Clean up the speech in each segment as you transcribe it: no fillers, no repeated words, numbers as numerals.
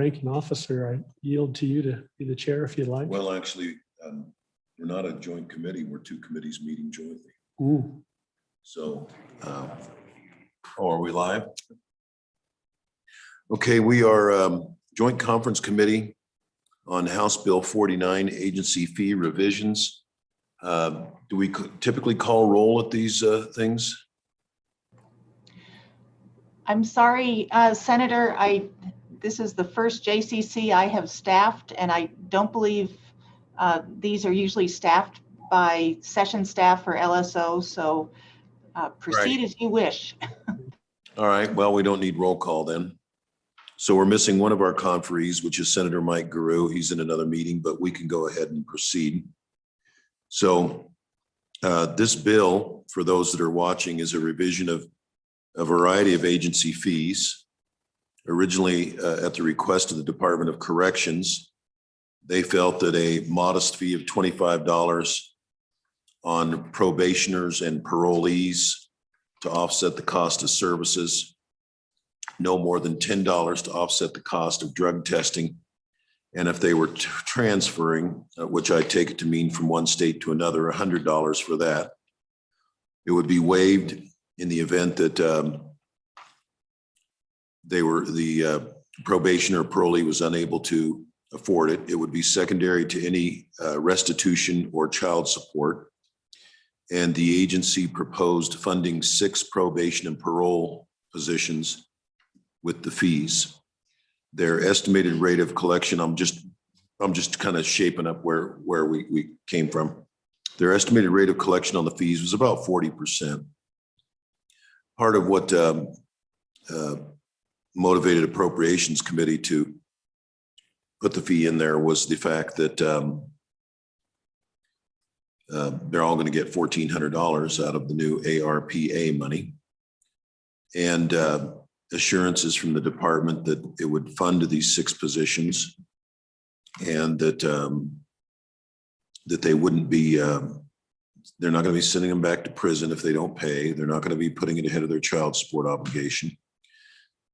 ranking officer, I yield to you to be the chair if you'd like. Well, actually, we're not a joint committee. We're two committees meeting jointly. Ooh. So, are we live? Okay, we are Joint Conference Committee on House Bill 49, agency fee revisions. Do we typically call roll at these things? I'm sorry, Senator, this is the first JCC I have staffed, and I don't believe these are usually staffed by session staff or LSO, so proceed as you wish. All right, well, we don't need roll call then. So we're missing one of our conferees, which is Senator Mike Guru. He's in another meeting, but we can go ahead and proceed. So this bill, for those that are watching, is a revision of a variety of agency fees. Originally, at the request of the Department of Corrections, they felt that a modest fee of $25 on probationers and parolees to offset the cost of services, no more than $10 to offset the cost of drug testing. And if they were transferring, which I take it to mean from one state to another, $100 for that. It would be waived in the event that the probation or parolee was unable to afford it. It would be secondary to any restitution or child support. And the agency proposed funding 6 probation and parole positions with the fees. Their estimated rate of collection, I'm just kind of shaping up where we came from. Their estimated rate of collection on the fees was about 40%. Part of what motivated Appropriations Committee to put the fee in there was the fact that they're all going to get $1,400 out of the new ARPA money, and assurances from the department that it would fund these 6 positions, and that that they wouldn't be they're not going to be sending them back to prison if they don't pay. They're not going to be putting it ahead of their child support obligation.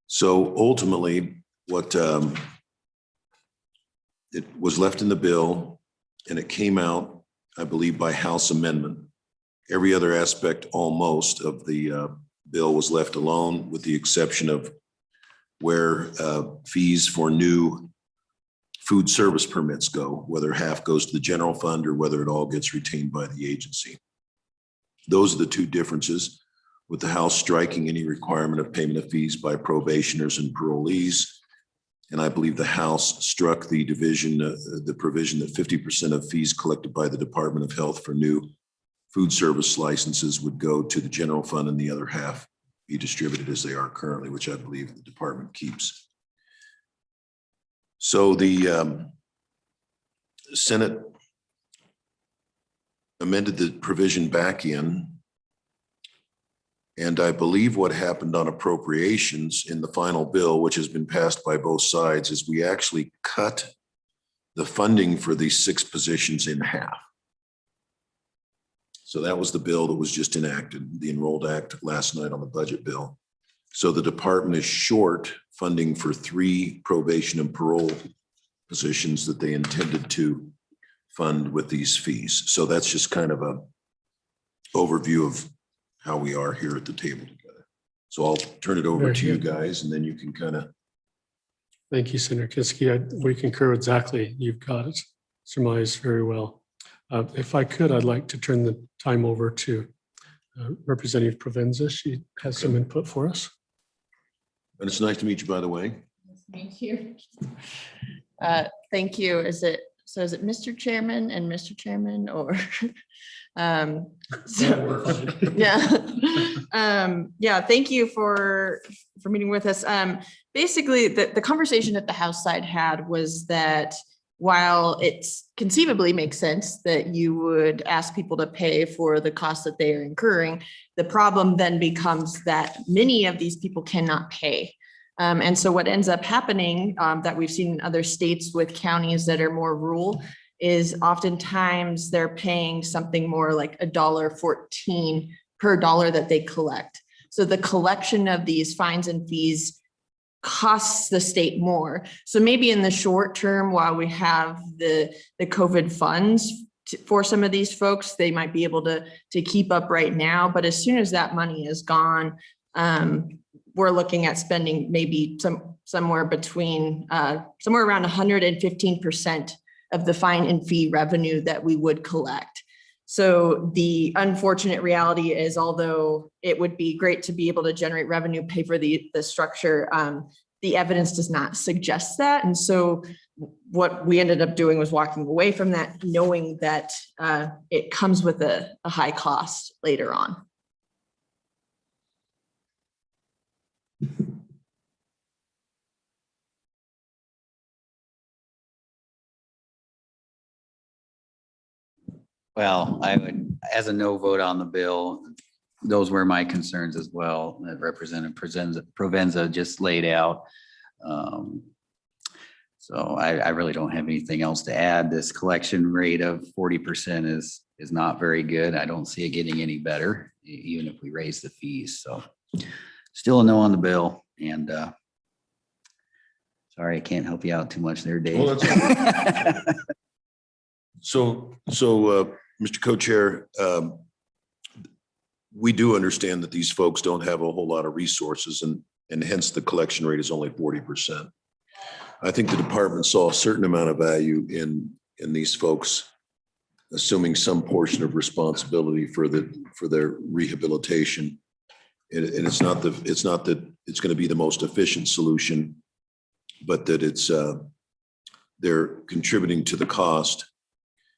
So ultimately, what it was left in the bill, and it came out, I believe, by House amendment. Every other aspect almost of the bill was left alone, with the exception of where fees for new food service permits go, whether half goes to the general fund or whether it all gets retained by the agency. Those are the 2 differences, with the House striking any requirement of payment of fees by probationers and parolees. And I believe the House struck the provision that 50% of fees collected by the Department of Health for new food service licenses would go to the general fund, and the other half be distributed as they are currently, which I believe the department keeps. So the Senate amended the provision back in, and I believe what happened on appropriations in the final bill, which has been passed by both sides, is we actually cut the funding for these 6 positions in half. So that was the bill that was just enacted, the Enrolled Act, last night on the budget bill. So the department is short funding for 3 probation and parole positions that they intended to fund with these fees. So that's just kind of a overview of how we are here at the table together. So I'll turn it over to you guys, and then you can kind of. Thank you, Senator Kiske. We concur exactly. You've got it surmised very well. If I could, I'd like to turn the time over to Representative Provenza. She has some input for us. And it's nice to meet you, by the way. Thank you. Thank you. Is it Mr. Chairman and Mr. Chairman, or yeah, thank you for meeting with us. Basically, the conversation that the House side had was that while it conceivably makes sense that you would ask people to pay for the costs that they are incurring, the problem then becomes that many of these people cannot pay. And so what ends up happening that we've seen in other states with counties that are more rural is oftentimes they're paying something more like $1.14 per dollar that they collect. So the collection of these fines and fees costs the state more. So maybe in the short term, while we have the COVID funds for some of these folks, they might be able to keep up right now. But as soon as that money is gone, we're looking at spending maybe somewhere between somewhere around 115% of the fine and fee revenue that we would collect. So the unfortunate reality is, although it would be great to be able to generate revenue, pay for the structure, the evidence does not suggest that. And so what we ended up doing was walking away from that, knowing that it comes with a high cost later on. Well, I would, as a no vote on the bill, those were my concerns as well, that Representative Provenza just laid out. So I really don't have anything else to add. This collection rate of 40% is not very good. I don't see it getting any better, even if we raise the fees. So still a no on the bill. And sorry, I can't help you out too much there, Dave. Well, that's So, Mr. Co-Chair, we do understand that these folks don't have a whole lot of resources, and hence the collection rate is only 40%. I think the department saw a certain amount of value in these folks assuming some portion of responsibility for their rehabilitation. And it's not that it's going to be the most efficient solution, but that it's they're contributing to the cost.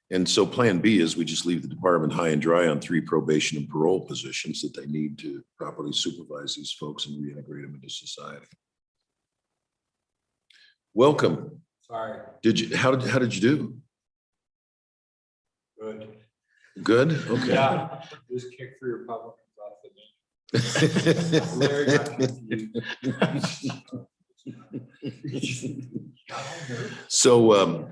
And so plan B is we just leave the department high and dry on 3 probation and parole positions that they need to properly supervise these folks and reintegrate them into society. Welcome. Sorry. How did you do? Good. Good? Okay. Yeah, just kick for Republicans off the bench. Larry got confused. So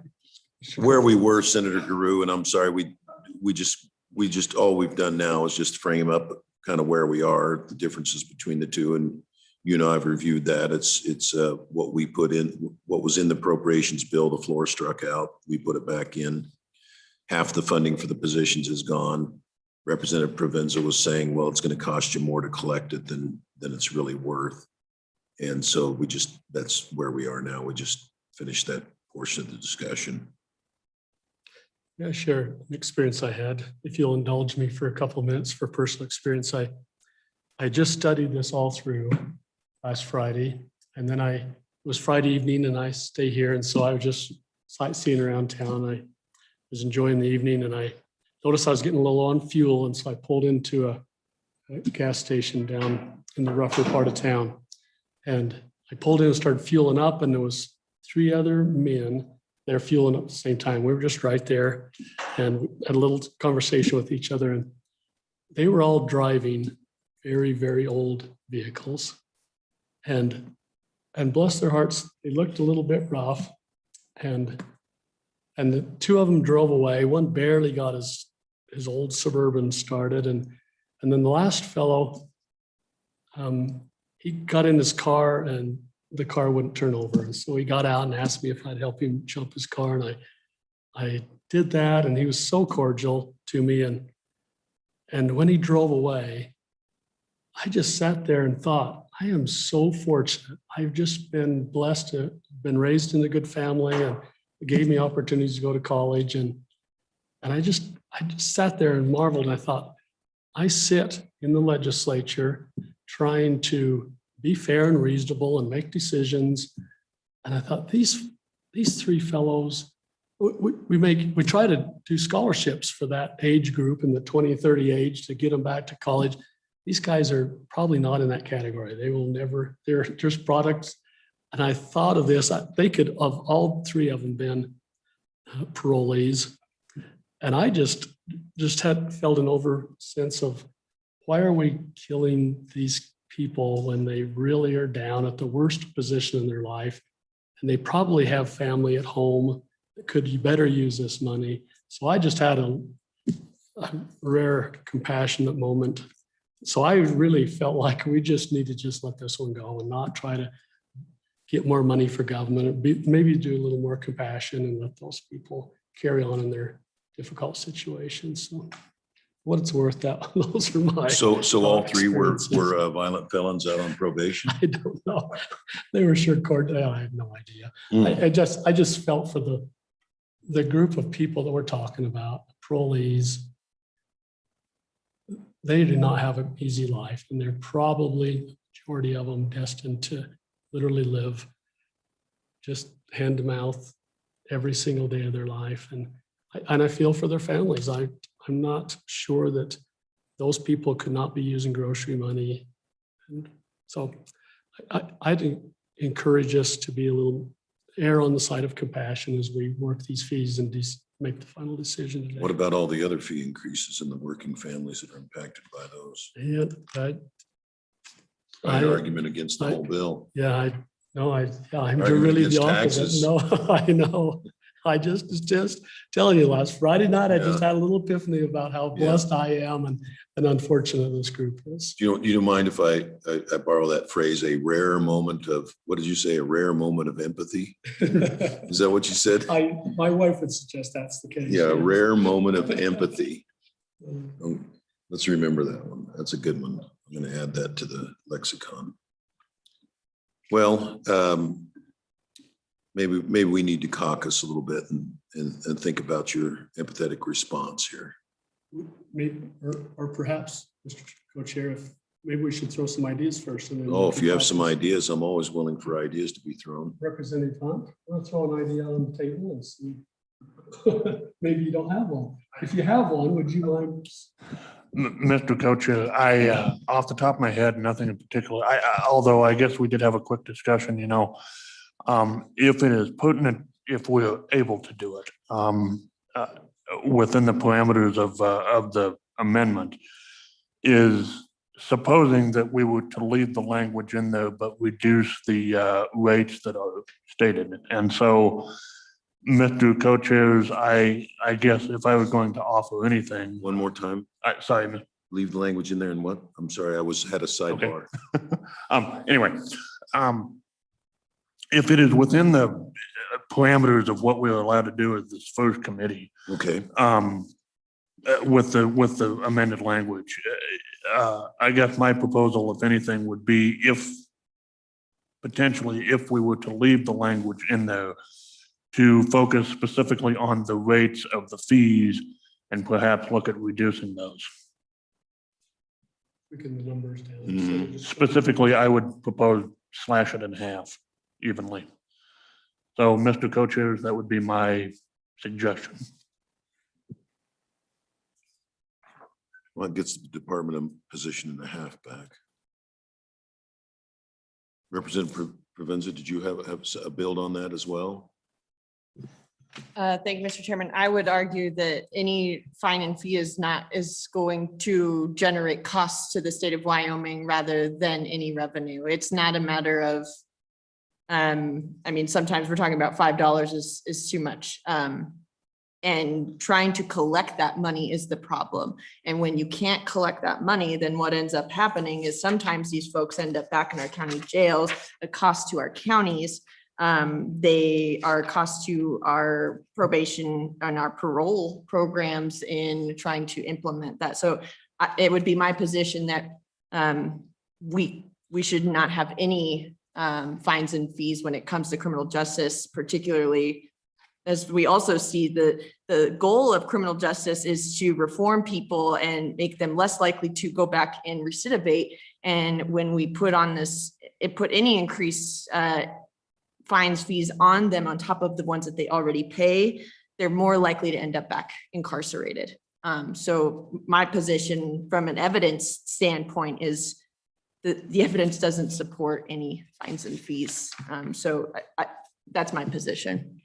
where we were, Senator Guru, and I'm sorry, we just all we've done now is just frame up kind of where we are, the differences between the two, and you know I've reviewed that. It's what we put in, what was in the appropriations bill. The floor struck out. We put it back in. Half the funding for the positions is gone. Representative Provenza was saying, well, it's going to cost you more to collect it than it's really worth. And so that's where we are now. We just finished that portion of the discussion. Yeah, share an experience I had. If you'll indulge me for a couple of minutes for personal experience, I just studied this all through last Friday, and then it was Friday evening, and I stay here, and so I was just sightseeing around town. I was enjoying the evening, and I noticed I was getting a little on fuel, and so I pulled into a gas station down in the rougher part of town, and I pulled in and started fueling up, and there was 3 other men. They're fueling up at the same time. We were just right there and had a little conversation with each other. And they were all driving very, very old vehicles. And bless their hearts, they looked a little bit rough. And the 2 of them drove away. One barely got his old Suburban started. And then the last fellow, he got in his car and the car wouldn't turn over. And so he got out and asked me if I'd help him jump his car. And I did that. And he was so cordial to me. And when he drove away, I just sat there and thought, I am so fortunate. I've just been blessed to have been raised in a good family, and it gave me opportunities to go to college. And I just sat there and marveled. And I thought, I sit in the legislature trying to be fair and reasonable and make decisions. And I thought these 3 fellows, we try to do scholarships for that age group in the 20, 30 age to get them back to college. These guys are probably not in that category. They will never, they're just products. And I thought of this, they could, of all 3 of them, been parolees. And I just had felt an over sense of, why are we killing these people when they really are down at the worst position in their life, and they probably have family at home that could better use this money? So I just had a rare compassionate moment. So I really felt like we just need to just let this one go and not try to get more money for government, maybe do a little more compassion and let those people carry on in their difficult situations. So what it's worth, that those are my. So all three were experiences. violent felons out on probation? I don't know. They were sure court. I have no idea. Mm. I just felt for the group of people that we're talking about, parolees. They do not have an easy life, and they're probably, the majority of them, destined to literally live just hand to mouth every single day of their life. And I feel for their families. I'm not sure that those people could not be using grocery money. And so I'd encourage us to be a little err on the side of compassion as we work these fees and make the final decision today. What about all the other fee increases in the working families that are impacted by those? And An argument against the whole bill. yeah, I'm Argument really the against opposite. taxes. No, I know. I just telling you, last Friday night, I just Yeah. had a little epiphany about how Yeah. blessed I am and unfortunate this group is. You don't mind if I borrow that phrase, a rare moment of, what did you say? A rare moment of empathy? Is that what you said? My wife would suggest that's the case. Yeah, a yes. rare moment of empathy. Let's remember that one. That's a good one. I'm going to add that to the lexicon. Well, maybe we need to caucus a little bit and think about your empathetic response here. Maybe, or perhaps, Mr. Co-Chair, if maybe we should throw some ideas first. And then Oh, we if can you have talk some to ideas, I'm always willing for ideas to be thrown. Representative Hunt, I'll throw an idea on the table and see. Maybe you don't have one. If you have one, would you mind? Mr. Co-Chair, off the top of my head, nothing in particular. Although I guess we did have a quick discussion, if it is pertinent, if we're able to do it, within the parameters of the amendment, is supposing that we were to leave the language in there, but reduce the rates that are stated. And so, Mr. Co-Chairs, I guess if I were going to offer anything, One more time, sorry, Mr. leave the language in there and what? I'm sorry, had a sidebar. Anyway, if it is within the parameters of what we're allowed to do as this first committee, Okay, with the amended language, I guess my proposal, if anything, would be potentially if we were to leave the language in there, to focus specifically on the rates of the fees and perhaps look at reducing those. Picking the numbers down. Mhm. instead of just- Specifically, I would propose slash it in half evenly. So, Mr. Co-Chairs, that would be my suggestion. well, it gets the department a position and a half back. Representative Provenza, did you have a build on that as well? Thank you, Mr. Chairman. I would argue that any fine and fee is going to generate costs to the state of Wyoming rather than any revenue. It's not a matter of, sometimes we're talking about $5 is too much. And trying to collect that money is the problem. And when you can't collect that money, then what ends up happening is sometimes these folks end up back in our county jails, a cost to our counties. They are cost to our probation and our parole programs in trying to implement that. So it would be my position that we should not have any fines and fees when it comes to criminal justice, particularly as we also see the goal of criminal justice is to reform people and make them less likely to go back and recidivate. And when we put any increase fines, fees on them on top of the ones that they already pay, they're more likely to end up back incarcerated. So my position from an evidence standpoint is that the evidence doesn't support any fines and fees. So that's my position.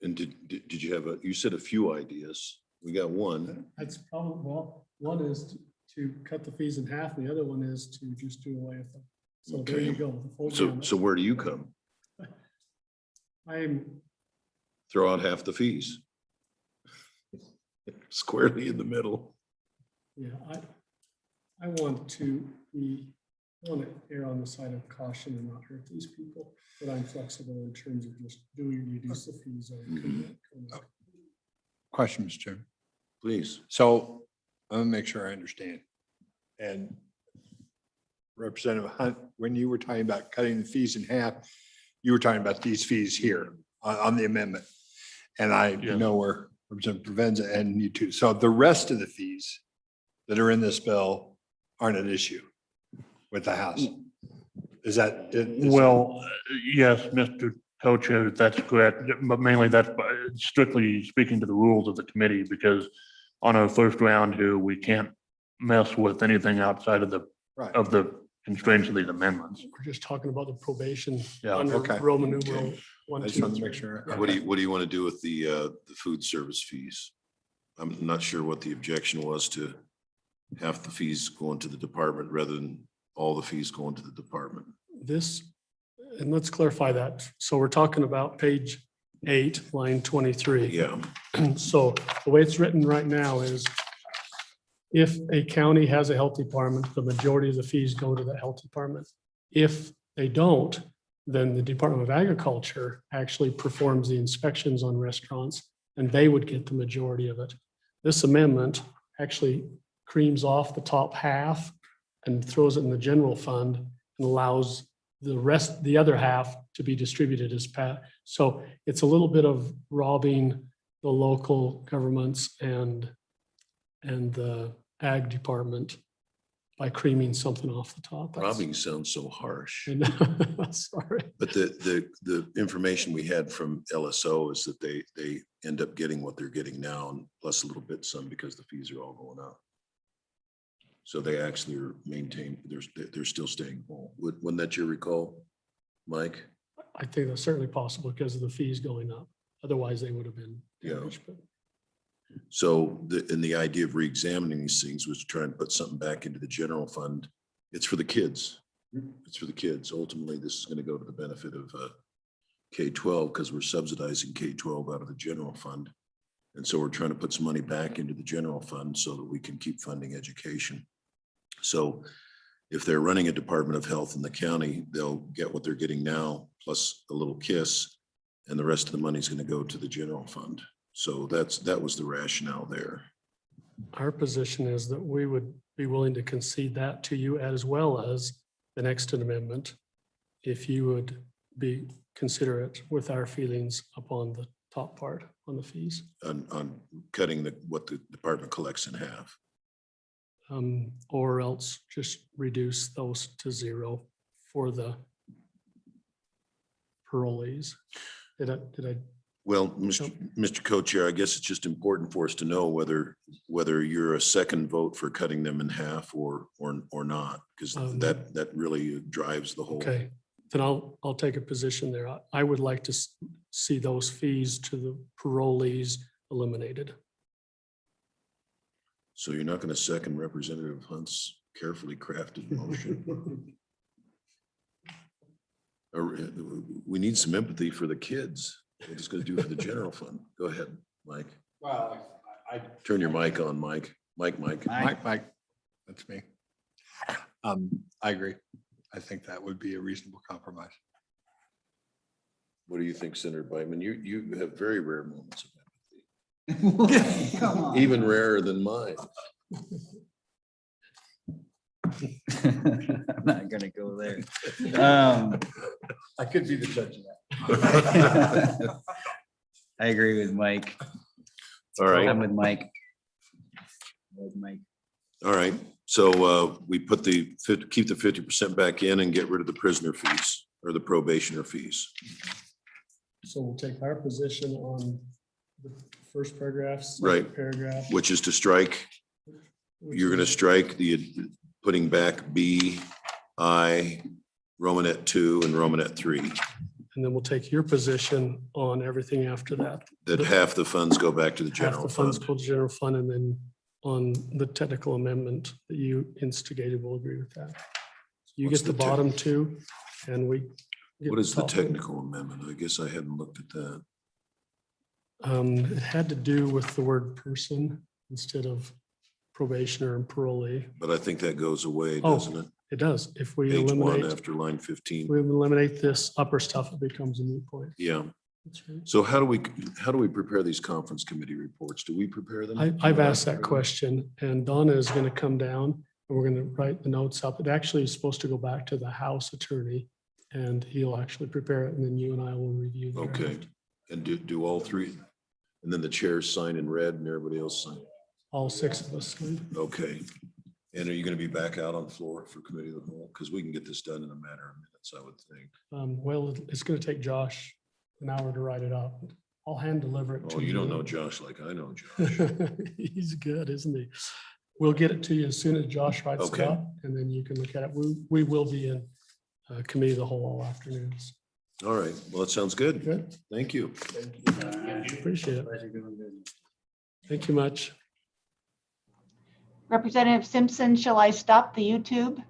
And did you have you said a few ideas. We got one. That's probably, well, one is to cut the fees in half, and the other one is to just do away with them. So there you Okay. go. the full So gamut. where do you come? I'm, Throw out half the fees. Squarely in the middle. yeah, I want to be I want to err on the side of caution and not hurt these people, but I'm flexible in terms of just do we reduce the fees or? Question, Mr. Chairman. Please. So I'm gonna make sure I understand. And Representative Hunt, when you were talking about cutting the fees in half, you were talking about these fees here on the amendment. And I Yes. know where Representative Provenza and you too. So the rest of the fees that are in this bill aren't an issue with the House. Is that? Well, yes, Mr. Co-Chair, that's correct, but mainly that's strictly speaking to the rules of the committee, because on our first round here, we can't mess with anything outside of Right. the constraints of these amendments. We're just talking about the probation Yeah. under Okay. Roman numeral one, I just two, wanted to three. make sure. Yeah. What do you want to do with the food service fees? I'm not sure what the objection was to half the fees going to the department rather than all the fees going to the department. This, and let's clarify that. So we're talking about page 8, line 23. Yeah, So the way it's written right now is if a county has a health department, the majority of the fees go to the health department. If they don't, then the Department of Agriculture actually performs the inspections on restaurants and they would get the majority of it. This amendment actually creams off the top half and throws it in the general fund and allows the rest, the other half to be distributed as pat. So it's a little bit of robbing the local governments and the ag department by creaming something off the top. robbing sounds so harsh. And- Sorry. But the information we had from LSO is that they end up getting what they're getting now and plus a little bit some because the fees are all going up. So they actually are maintained, they're still staying whole. Wouldn't that your recall, Mike? I think that's certainly possible because of the fees going up. Otherwise, they would have been Yeah. damaged. But So the idea of reexamining these things was to try and put something back into the general fund. It's for the kids. It's for the kids. Ultimately, this is going to go to the benefit of K-12 because we're subsidizing K-12 out of the general fund. And so we're trying to put some money back into the general fund so that we can keep funding education. So if they're running a Department of Health in the county, they'll get what they're getting now, plus a little kiss, and the rest of the money is going to go to the general fund. So that was the rationale there. our position is that we would be willing to concede that to you as well as the next amendment, if you would be considerate with our feelings upon the top part on the fees. On cutting what the department collects in half. Or else just reduce those to zero for the parolees. Did I? Well, Mr. Co-Chair, I guess it's just important for us to know whether you're a second vote for cutting them in half or not, because that really drives the whole. Okay, then I'll take a position there. I would like to see those fees to the parolees eliminated. So you're not going to second Representative Hunt's carefully crafted motion? Or, we need some empathy for the kids. We're just going to do it for the general fund. Go ahead, Mike. Well, I. Turn your mic on, Mike. Mike. Mike, that's me. I agree. I think that would be a reasonable compromise. What do you think, Senator Biden? You have very rare moments of empathy. Come on. Even rarer than mine. I'm not gonna go there. I could be the judge of that. I agree with Mike. All right. I'm with Mike. With Mike. All right. So we put keep the 50% back in and get rid of the prisoner fees or the probationer fees. So we'll take our position on the first paragraph. second Right. Paragraph. Which is to strike, you're going to strike putting back B, I, Romanet 2 and Romanet 3. And then we'll take your position on everything after that. That half the funds go back to the Half general the funds fund. go to general fund, and then on the technical amendment that you instigated, we'll agree with that. You What's get the the tech- bottom two and we. get What is the top two. technical amendment? I guess I hadn't looked at that. It had to do with the word person instead of probationer and parolee. But I think that goes away, Oh. doesn't it? It does. If we Page one eliminate, after line 15. we eliminate this upper stuff, it becomes a moot point. Yeah. That's right. So how do we prepare these conference committee reports? Do we prepare them? I've asked that question, and Donna is going to come down and we're going to write the notes up. It actually is supposed to go back to the House attorney and he'll actually prepare it, and then you and I will review. the Okay. draft. And do all three? And then the chairs sign in red and everybody else sign? All 6 of us. Okay. And are you going to be back out on the floor for committee of the whole? Because we can get this done in a matter of minutes, I would think. Well, it's going to take Josh an hour to write it up. I'll hand deliver it. Oh, to you don't know Josh like I know Josh. He's good, isn't he? We'll get it to you as soon as Josh writes it Okay. up, and then you can look at it. We will be in committee of the whole all afternoons. All right. Well, that sounds good. Good. Thank you. Appreciate it. Thank you much. Representative Simpson, shall I stop the YouTube?